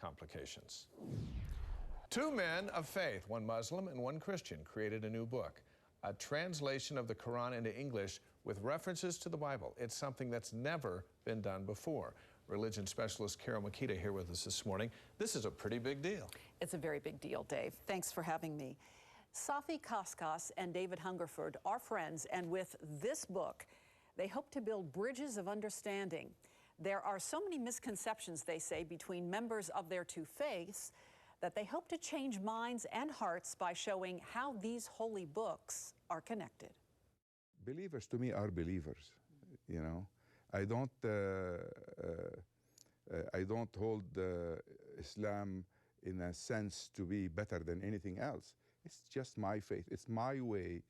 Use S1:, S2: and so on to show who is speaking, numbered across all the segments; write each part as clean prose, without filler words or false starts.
S1: complications. Two men of faith, one Muslim and one Christian, created a new book, a translation of the Quran into English with references to the Bible. It's something that's never been done before. Religion specialist Carole Mikita here with us this morning. This is a pretty big deal.
S2: It's a very big deal, Dave. Thanks for having me. Safi, Kaskas, and David Hungerford are friends, and with this book, they hope to build bridges of understanding. There are so many misconceptions, they say, between members of their two faiths that they hope to change minds and hearts by showing how these holy books are connected.
S3: Believers to me are believers, you know. I don't hold Islam in a sense to be better than anything else. It's just my faith. It's my way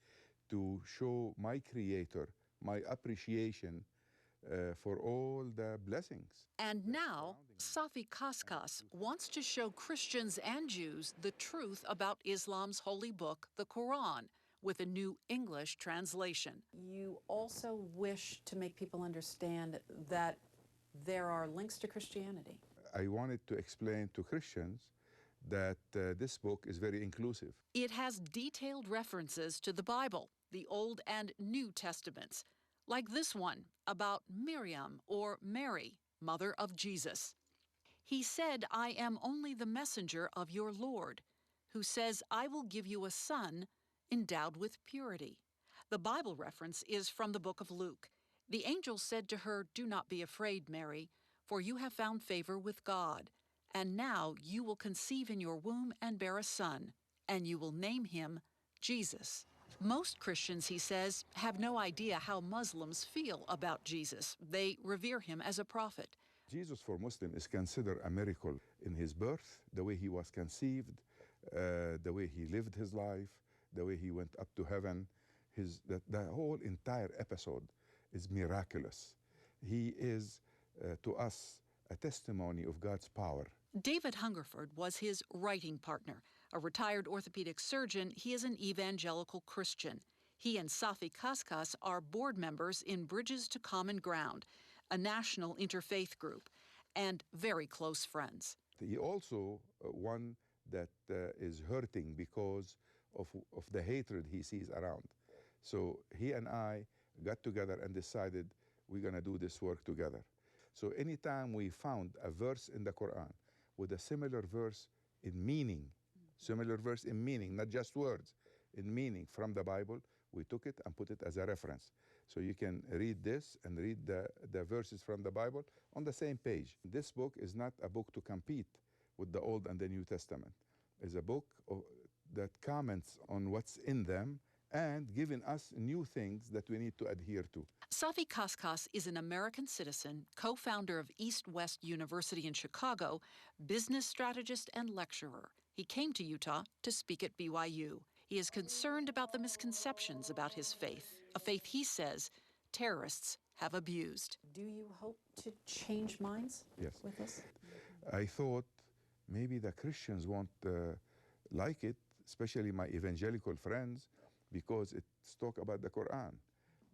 S3: to show my Creator my appreciation for all the blessings.
S2: And now, Safi Kaskas wants to show Christians and Jews the truth about Islam's holy book, the Quran, with a new English translation. You also wish to make people understand that there are links to Christianity.
S3: I wanted to explain to Christians that this book is very inclusive.
S2: It has detailed references to the Bible, the Old and New Testaments, like this one about Miriam or Mary, mother of Jesus. He said, "I am only the messenger of your Lord, who says, I will give you a son endowed with purity." The Bible reference is from the book of Luke. The angel said to her, "Do not be afraid, Mary, for you have found favor with God. And now you will conceive in your womb and bear a son, and you will name him Jesus." Most Christians, he says, have no idea how Muslims feel about Jesus. They revere him as a prophet.
S3: Jesus for Muslims is considered a miracle in his birth, the way he was conceived, the way he lived his life, the way he went up to heaven. The whole entire episode is miraculous. He is, to us, a testimony of God's power.
S2: David Hungerford was his writing partner. A retired orthopedic surgeon, he is an evangelical Christian. He and Safi Kaskas are board members in Bridges to Common Ground, a national interfaith group, and very close friends.
S3: He also one that is hurting because of the hatred he sees around. So he and I got together and decided we're going to do this work together. So anytime we found a verse in the Quran with a similar verse in meaning, not just words, in meaning from the Bible, we took it and put it as a reference. So you can read this and read the verses from the Bible on the same page. This book is not a book to compete with the Old and the New Testament. It's a book that comments on what's in them and giving us new things that we need to adhere to.
S2: Safi Kaskas is an American citizen, co-founder of East West University in Chicago, business strategist and lecturer. He came to Utah to speak at BYU. He is concerned about the misconceptions about his faith, a faith he says terrorists have abused. Do you hope to change minds with this?
S3: I thought maybe the Christians won't like it, especially my evangelical friends, because it's talk about the Quran.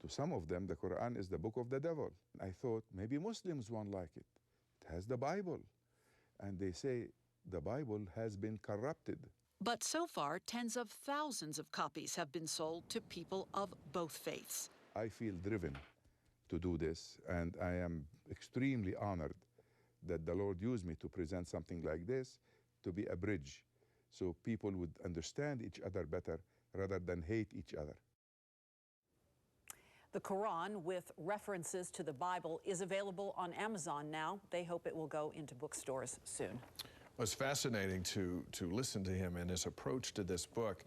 S3: To some of them, the Quran is the book of the devil. I thought maybe Muslims won't like it. It has the Bible. And they say the Bible has been corrupted.
S2: But so far, tens of thousands of copies have been sold to people of both faiths.
S3: I feel driven to do this, and I am extremely honored that the Lord used me to present something like this, to be a bridge, so people would understand each other better rather than hate each other.
S2: The Quran, with references to the Bible, is available on Amazon now. They hope it will go into bookstores soon.
S1: Well, it's fascinating to listen to him and his approach to this book,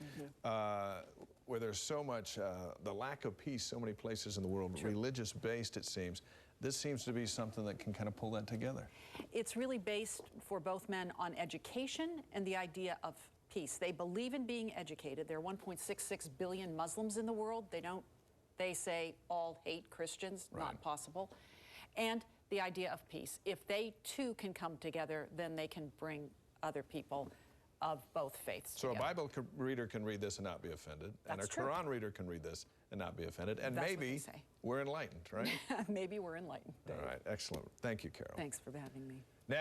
S1: where there's so much, the lack of peace so many places in the world, religious-based it seems. This seems to be something that can kind of pull that together. It's really based for both men on education and the idea of peace. They believe in being educated. There are 1.66 billion Muslims in the world. They say all hate Christians, not possible. And the idea of peace. If they too can come together, then they can bring other people of both faiths together. So a Bible reader can read this and not be offended, and a Quran reader can read this and not be offended, and maybe we're enlightened, right? Maybe we're enlightened, Dave. All right, excellent. Thank you, Carole. Thanks for having me. Next.